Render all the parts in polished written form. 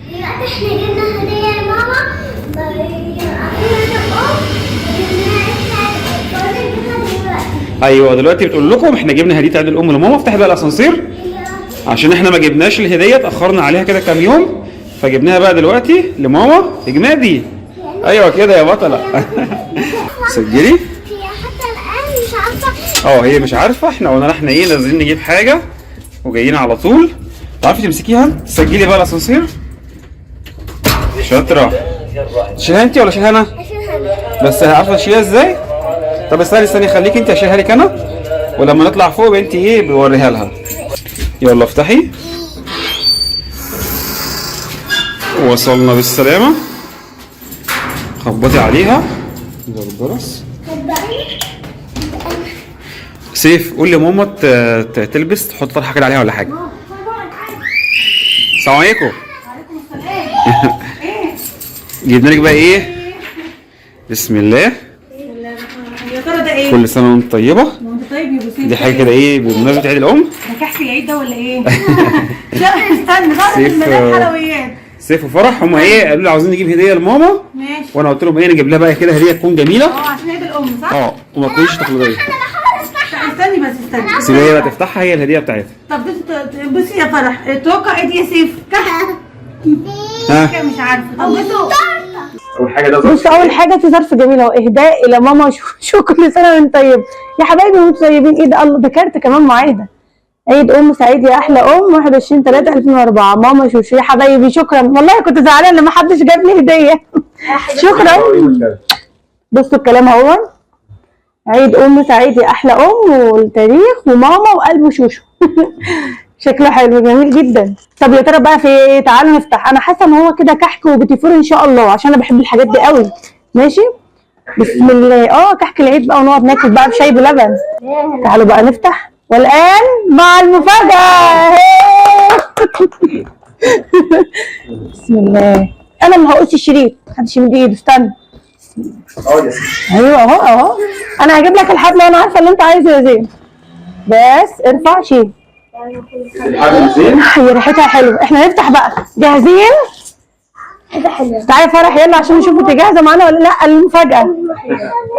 دلوقتي احنا جبنا هدية لماما. ايوه دلوقتي بتقول لكم احنا جبنا هديه عيد الام لماما. افتحي بقى الاسانسير عشان احنا ما جبناش الهديه، اتاخرنا عليها كده كام يوم، فجبناها بقى دلوقتي لماما اجنادي. ايوه كده يا بطله. سجلي. هي حتى الآن مش عارفة. هي مش عارفه. احنا قلنا احنا ايه نازلين نجيب حاجه وجايين على طول. تعرفي تمسكيها؟ سجلي بقى الاسانسير. شاطره. تشيلها انت ولا شيلها انا؟ بس عارفه تشيلها ازاي؟ طب استني خليكي انت اشيلها لك انا، ولما نطلع فوق انت ايه بوريها لها. يلا افتحي. وصلنا بالسلامه. خبطي عليها. ده الجرس. سيف قول لماما تلبس تحط طرحه كده عليها ولا حاجه. السلام عليكم. وعليكم السلام. جبنا لك بقى ايه؟ بسم الله. يا ترى ده ايه؟ كل سنه وانت طيبه. وانت طيب يا ابو سيف. دي حاجه كده ايه بمناسبه عيد الام. ده كحك العيد ده ولا ايه؟ لا استنى بقى سيف، المدام حلويات. سيف وفرح هما ايه قالوا لي عاوزين نجيب هديه لماما، ماشي. وانا قلت لهم ايه نجيب لها بقى كده هديه تكون جميله. عشان عيد الام صح؟ وما تكونش تقليديه. استني بس استني. سيبها هي بقى تفتحها، هي الهديه بتاعتها. طب بصي يا فرح اتوقع ايه دي يا سيف؟ ها مش عارفه. طب بصوا اول حاجه ده بص اول حاجه في ظرف جميل اهو، اهداء الى ماما. شو كل سنه وانت طيب يا حبايبي وانتم طيبين. ايه ده؟ الله ده كارت كمان معايده. عيد ام سعيد يا احلى ام 21/3/2004 ماما شوشو. يا حبايبي شكرا والله كنت زعلان لما محدش جاب لي هديه. شكرا. بصوا الكلام اهو. عيد ام سعيد يا احلى ام والتاريخ وماما وقلب شوشو. شكله حلو جميل جدا. طب يا ترى بقى في ايه؟ تعالوا نفتح. انا حاسه ان هو كده كحك وبتيفور ان شاء الله عشان انا بحب الحاجات دي قوي. ماشي بسم الله. كحك العيد بقى ونقعد ناكل بقى بشاي بلبن. تعالوا بقى نفتح والان مع المفاجاه. بسم الله. انا اللي هقص الشريط محدش يمد ايده. استنى. ايوه اهو انا هجيب لك الحبل وانا عارفه اللي انت عايزه يا زين. بس ارفع شيل. هي ريحتها حلوه. احنا نفتح بقى. جاهزين؟ تعالي يا فرح يلا عشان نشوف انت جاهزه معانا ولا لا المفاجاه.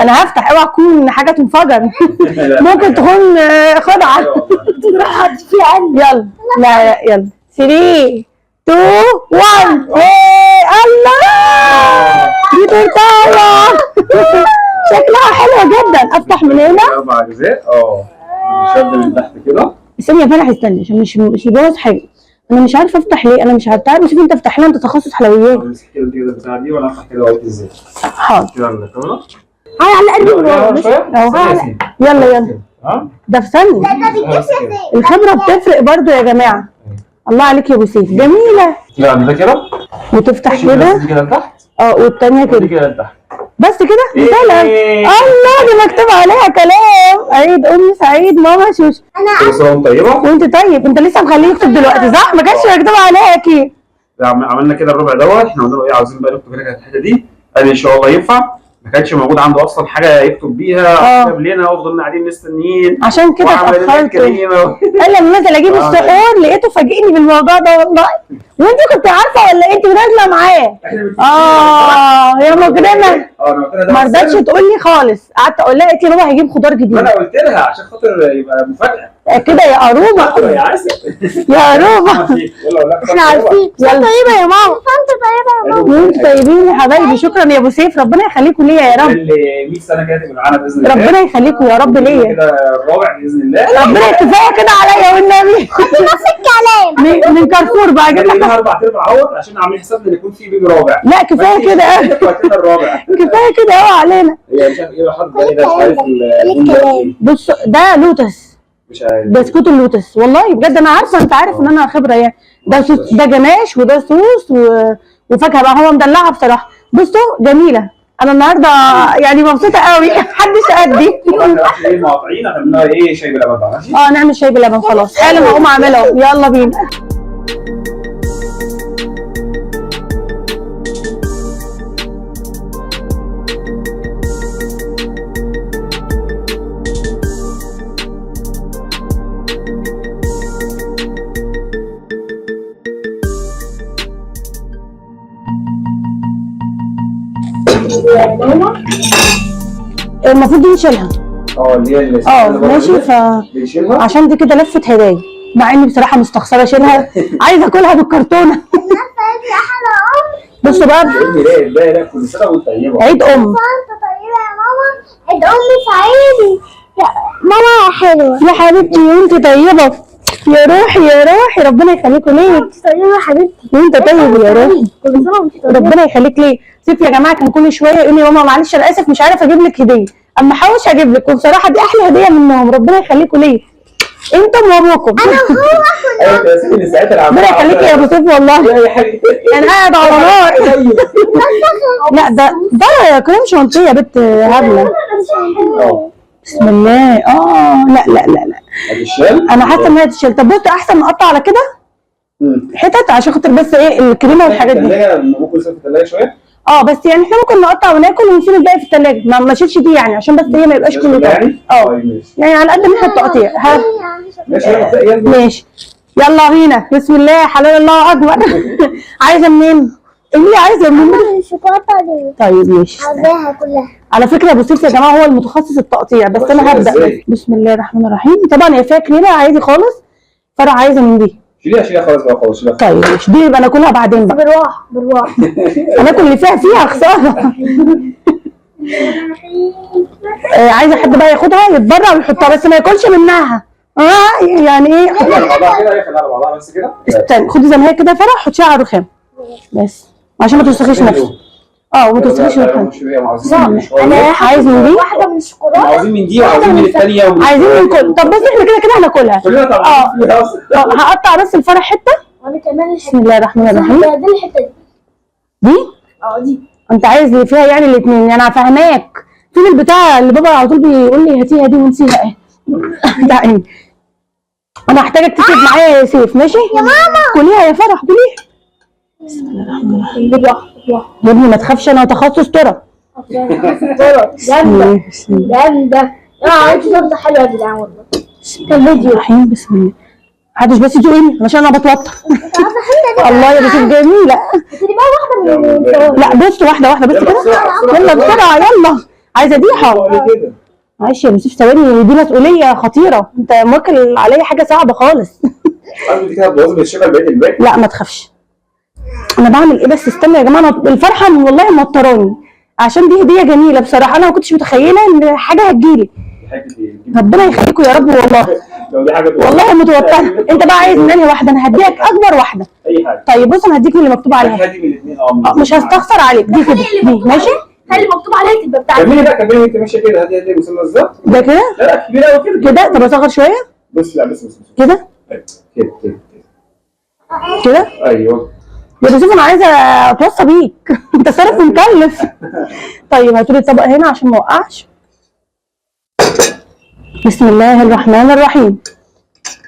انا هفتح. اوعى تكون حاجه تنفجر. ممكن تكون خدعه. يلا لا يلا 3 2 1. الله دي تورتايه. شكلها حلوه جدا. افتح من هنا 4 اجزاء. شد من تحت كده. استني يا فرح استني عشان مش يبوظ حاجه. انا مش عارفه افتح ليه. انا مش عارفه. تعالي شوف انت افتح لنا. انت تخصص حلويات. امسك كده البتاعه دي وانا افتح كده واقول ازاي. حاضر. كده الكاميرا. على قلبي اهو. يلا ده في ثانيه. الخبره بتفرق برضو يا جماعه. الله عليك يا ابو سيف. جميله. لا ده كده وتفتح كده. دي كده لتحت. والتانيه دي كده. كده لتحت. بس كده مثلا. الله دي مكتوب عليها كلام. عيد ام سعيد ماما شوشو. كل سنه وانت طيبه. وانت طيب. انت لسه مخليه يكتب دلوقتي صح؟ ما كانش مكتوب عليها اكيد. عملنا كده الربع دوت. احنا قلنا له ايه عاوزين بقى نكتب هنا الحته دي. قال ان شاء الله ينفع. ما كانش موجود عنده اصلا حاجه يكتب بيها. كتب لنا وفضلنا قاعدين مستنيين عشان كده اتاخرت. قال لما نزل اجيب السحور لقيته فاجئني بالموضوع ده والله. وانت كنت عارفه ولا انت نازله معاه؟ يا مجرمه. ما رضتش تقول لي خالص. قعدت اقول لها قالت لي بابا هيجيب خضار جديد. انا قلت لها عشان خاطر يبقى مفاجاه كده يا قروبه. يا عسل. يا قروبه. احنا عارفين. يلا طيبه يا ماما. انت طيبه يا ماما. وانتوا طيبين يا حبايبي. شكرا يا ابو سيف. ربنا يخليكم ليا يا رب. اللي 100 سنه كده تبقى معانا باذن الله. ربنا يخليكم يا رب ليا. كده الرابع باذن الله. ربنا كفايه كده عليا والنبي. نفس الكلام. من كارفور بقى جبنا كده. 4 اهوت عشان عاملين حسابنا ان يكون في بيبي رابع. لا كفايه كده. كده الرابع. كفايه كده قوي علينا. هي مش عارف ايه حاطط ده. مش عارف بص ده لوتس. مش عارف بسكوت اللوتس والله بجد. انا عارفه. انت عارف ان انا خبره يعني. ده جناش وده صوص وفاكهه بقى. هو مدلعها بصراحه. بصوا جميله. انا النهارده يعني مبسوطه قوي. محدش قدي. ايه مقاطعين عملنا ايه شاي بلبن بقى ماشي. نعمل شاي بلبن خلاص. حالا هقوم اعمله. يلا بينا. ماما. المفروض دي نشيلها. اللي هي ماشي. بيشيلها عشان دي كده لفه هدايا، مع اني بصراحه مستخسره اشيلها، عايزه اكلها بالكرتونه. بصوا بقى، لا كل سنه وانت طيبه. عيد ام. انت طيبه يا ماما. عيد امي سعيدي. ماما حلوه يا حبيبتي وانت طيبه يا روحي يا روحي، ربنا يخليكوا ليك. انت طيبه يا حبيبتي. وانت طيب يا روحي، كل سنه وانت طيبه. ربنا يخليك ليه. سيف يا جماعه كان كل شويه يقول لي ماما معلش انا اسف مش عارف اجيب لك هديه، اما احوش اجيب لك، وبصراحه دي احلى هديه منهم، ربنا يخليكوا ليه انتم وابوكم. ايوه يا سيدي اللي ساعتها ربنا يخليك يا ابو سيف والله. يا حبيبي انا قاعد على نار. لا ده يا كريم شانتيه يا بنت هبله. بسم الله. لا هتشال. انا حاسه ان هي تشيل. طب بص احسن نقطع على كده حتت عشان خاطر بس ايه الكريمه والحاجات دي. ممكن نسيبها في الثلاجه شويه. بس يعني احنا ممكن نقطع وناكل ونسيب الباقي في الثلاجه، ما اشيلش دي يعني عشان بس هي ما يبقاش كله يعني يعني على قد ما احنا التقطيع. ماشي يلا بينا. بسم الله حلال الله اكبر. عايزه منين؟ قولي عايزه منين؟ الشوكولاته دي. طيب ماشي. عايزاها كلها. على فكره ابو سيف يا جماعه هو المتخصص التقطيع، بس انا هبدا. بسم الله الرحمن الرحيم. طبعا هي فيها كريمه عادي خالص، فانا عايزه من دي. شيلها خلاص بقى خلاص. طيب ماشي، دي يبقى ناكلها بعدين بقى. بالراحه. هناكل اللي فيها خساره. عايزه حد بقى ياخدها يتبرع ويحطها، بس ما ياكلش منها. يعني ايه؟ خليها على بعضها كده، خليها على بعضها بس كده. استنى خدي زي ما هي كده فرح، حطيها على الرخام بس عشان ما توسخيش نفسك. وما توسخيش الرخام. انا عايز من دي واحده من الشوكولاته. عاوزين من دي وعاوزين من الثانيه عايزين من كل. طب بص احنا كده هناكلها كلنا طبعا. هقطع بس الفرح حته. وانا كمان بسم الله الرحمن الرحيم. دي الحته دي دي انت عايز اللي فيها يعني الاثنين. انا فاهماك. فين البتاع اللي بابا على طول بيقول لي هاتيها دي ونسيها ايه؟ تعالي انا هحتاجك تسيب معايا يا سيف. ماشي يا ماما. كليها يا فرح كليها. بسم الله الرحمن الرحيم. يا ابني ما تخافش انا تخصص ترى. جامده. عملت تورته حلوه يا جدعان والله. بسم الله الرحمن الرحيم. بسم الله. محدش بس يجي عشان انا بتوتر. الله يا بنت جميله. لا بص واحده بس كده. يلا بسرعه يلا. عايزه ديحه. معلش يا يوسف ثواني، دي مسؤوليه خطيره، انت موكل عليا حاجه صعبه خالص. دي كده بوظ الشغل بقيه البيت. لا ما تخافش. انا بعمل ايه بس استنى يا جماعه. الفرحه والله موتراني عشان دي هديه جميله بصراحه. انا ما كنتش متخيله ان حاجه هتجيلي. ربنا يخليكم يا رب والله. والله متوتره. انت بقى عايز مني واحده، انا هديك اكبر واحده. اي حاجه. طيب بص انا هديك اللي مكتوب عليها. مش هستخسر عليك. دي كده دي ماشي. خلي مكتوب عليها تبقى بتاعتي. كملي انت ماشيه كده. هدي مسمى بالظبط. ده كده؟ لا كبيره قوي كده. طب اصغر شويه؟ بس كده؟ كده؟ ايوه يا يوسف انا عايزه اتوصى بيك. انت صارف مكلف. طيب هاتولي الطبق هنا عشان ما اوقعش. بسم الله الرحمن الرحيم.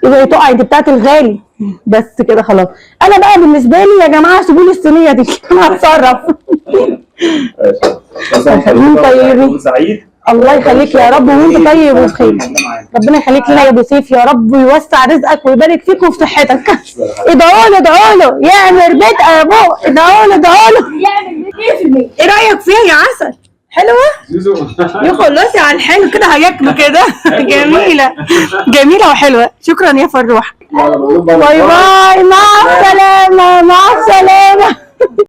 اذا تقع انت بتاعت الغالي. بس كده خلاص. انا بقى بالنسبه لي يا جماعه سيبوا لي الصينيه دي انا هتصرف. طيبين. سعيد. الله يخليك يا رب وانت طيب وبخير. ربنا يخليك لنا يا ابو سيف يا رب ويوسع رزقك ويبارك فيك وفي صحتك. ادعوا له يعمل بيت ابوه. ادعوا له يعمل 100%. ايه رايك فيها يا عسل؟ حلوه؟ يخلصي على الحلو كده هياكلوا كده. جميله وحلوه. شكرا يا فروح. باي باي. مع السلامه.